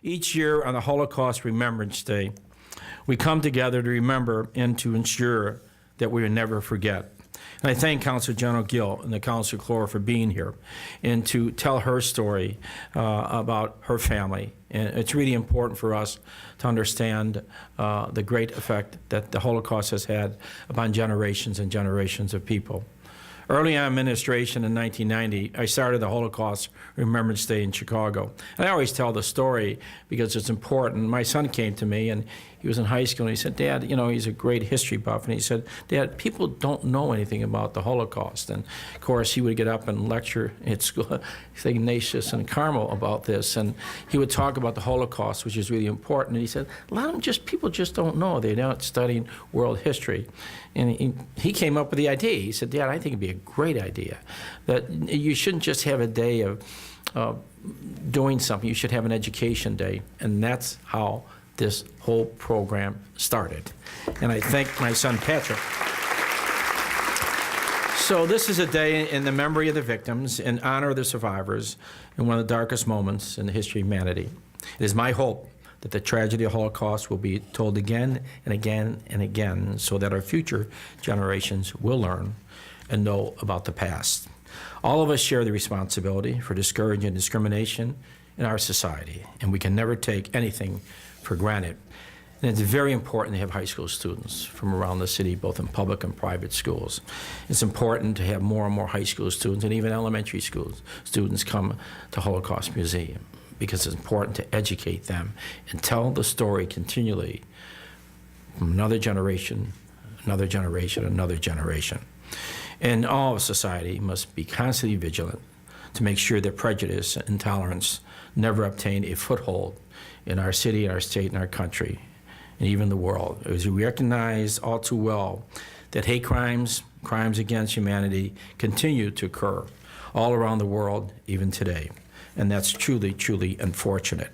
Each year on the Holocaust Remembrance Day, we come together to remember and to ensure that we will never forget. And I thank Consul General Gill and the Consul Clore for being here and to tell her story about her family. And it's really important for us to understand the great effect that the Holocaust has had upon generations and generations of people. Early on administration in 1990, I started the Holocaust Remembrance Day in Chicago. And I always tell the story because it's important. My son came to me, and he was in high school, and he said, Dad, you know, he's a great history buff, and he said, Dad, people don't know anything about the Holocaust. And of course, he would get up and lecture at school, Ignatius and Carmel about this, and he would talk about the Holocaust, which is really important. And he said, a lot of them people just don't know. They're not studying world history. And he came up with the idea. He said, Dad, I think it'd be a great idea that you shouldn't just have a day of doing something. You should have an education day. And that's how this whole program started. And I thank my son, Patrick. So this is a day in the memory of the victims, in honor of the survivors, in one of the darkest moments in the history of humanity. It is my hope that the tragedy of the Holocaust will be told again and again and again so that our future generations will learn and know about the past. All of us share the responsibility for discouraging discrimination in our society, and we can never take anything for granted. And it's very important to have high school students from around the city, both in public and private schools. It's important to have more and more high school students and even elementary school students come to Holocaust Museum, because it's important to educate them and tell the story continually from another generation, another generation, another generation. And all of society must be constantly vigilant to make sure that prejudice and intolerance never obtain a foothold in our city, our state, and our country, and even the world. As we recognize all too well that hate crimes, crimes against humanity continue to occur all around the world, even today. And that's truly, truly unfortunate.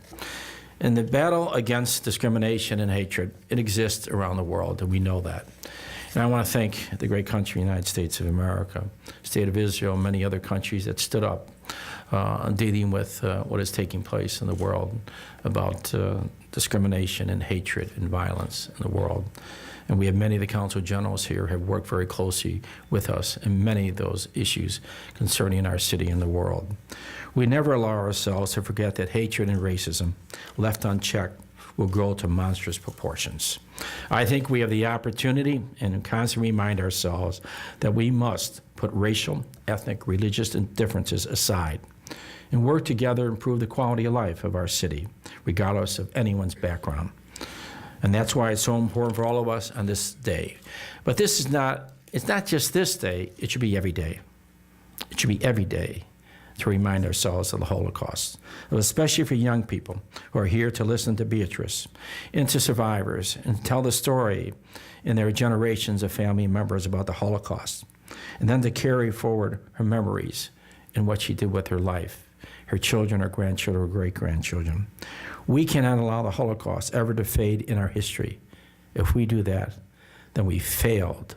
And the battle against discrimination and hatred, it exists around the world, and we know that. And I want to thank the great country, United States of America, State of Israel, and many other countries that stood up dealing with what is taking place in the world about discrimination and hatred and violence in the world. And we have many of the Consul Generals here have worked very closely with us in many of those issues concerning our city and the world. We never allow ourselves to forget that hatred and racism, left unchecked, will grow to monstrous proportions. I think we have the opportunity and constantly remind ourselves that we must put racial, ethnic, religious differences aside and work together to improve the quality of life of our city, regardless of anyone's background. And that's why it's so important for all of us on this day. But this is not, it's not just this day, it should be every day. It should be every day to remind ourselves of the Holocaust, especially for young people who are here to listen to Beatrice and to survivors and tell the story in their generations of family members about the Holocaust, and then to carry forward her memories and what she did with her life, her children, her grandchildren, her great-grandchildren. We cannot allow the Holocaust ever to fade in our history. If we do that, then we failed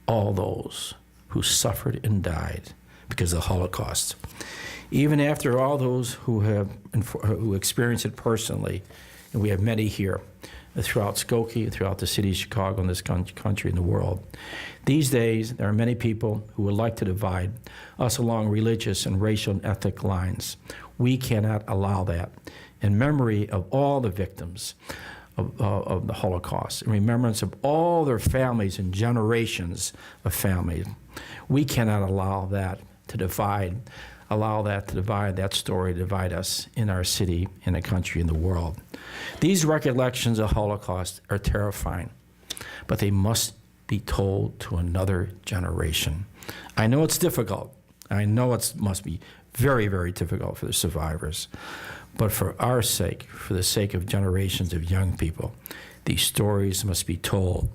all those who suffered and died because of the Holocaust. Even after all those who experienced it personally, and we have many here throughout Skokie, throughout the city of Chicago, and this country and the world. These days, there are many people who would like to divide us along religious and racial and ethnic lines. We cannot allow that. In memory of all the victims of the Holocaust, in remembrance of all their families and generations of families, we cannot allow that to divide, that story to divide us in our city, in the country, in the world. These recollections of Holocaust are terrifying, but they must be told to another generation. I know it's difficult. I know it must be very, very difficult for the survivors. But for our sake, for the sake of generations of young people, these stories must be told.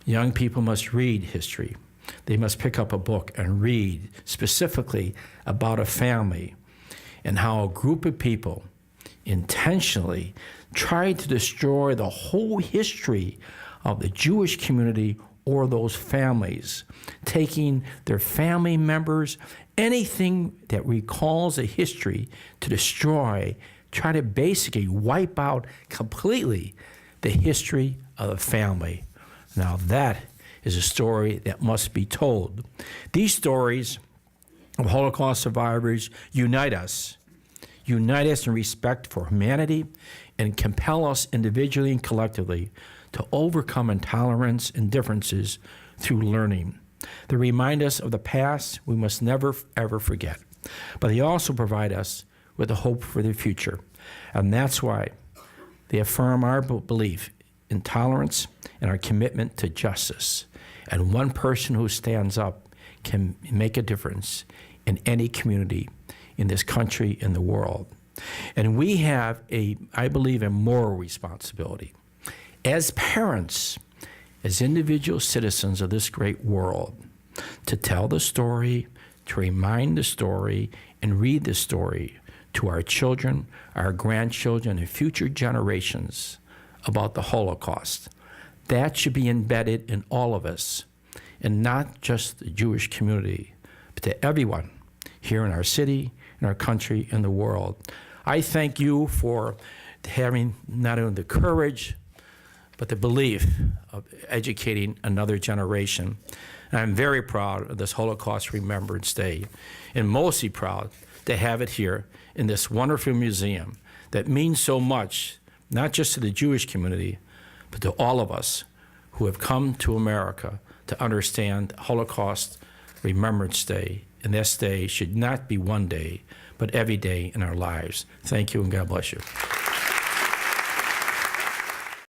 Young people must read history. They must pick up a book and read specifically about a family and how a group of people intentionally tried to destroy the whole history of the Jewish community or those families, taking their family members, anything that recalls a history to destroy try to basically wipe out completely the history of the family. Now that is a story that must be told. These stories of Holocaust survivors unite us in respect for humanity and compel us individually and collectively to overcome intolerance and differences through learning. They remind us of the past we must never, ever forget, but they also provide us with a hope for the future. And that's why they affirm our belief in tolerance and our commitment to justice. And one person who stands up can make a difference in any community in this country, in the world. And we have I believe, a moral responsibility as parents, as individual citizens of this great world, to tell the story, to remind the story, and read the story to our children, our grandchildren, and future generations about the Holocaust. That should be embedded in all of us, and not just the Jewish community, but to everyone here in our city, in our country, in the world. I thank you for having not only the courage, but the belief of educating another generation. And I'm very proud of this Holocaust Remembrance Day, and mostly proud to have it here in this wonderful museum that means so much, not just to the Jewish community, but to all of us who have come to America to understand Holocaust Remembrance Day. And this day should not be one day, but every day in our lives. Thank you, and God bless you.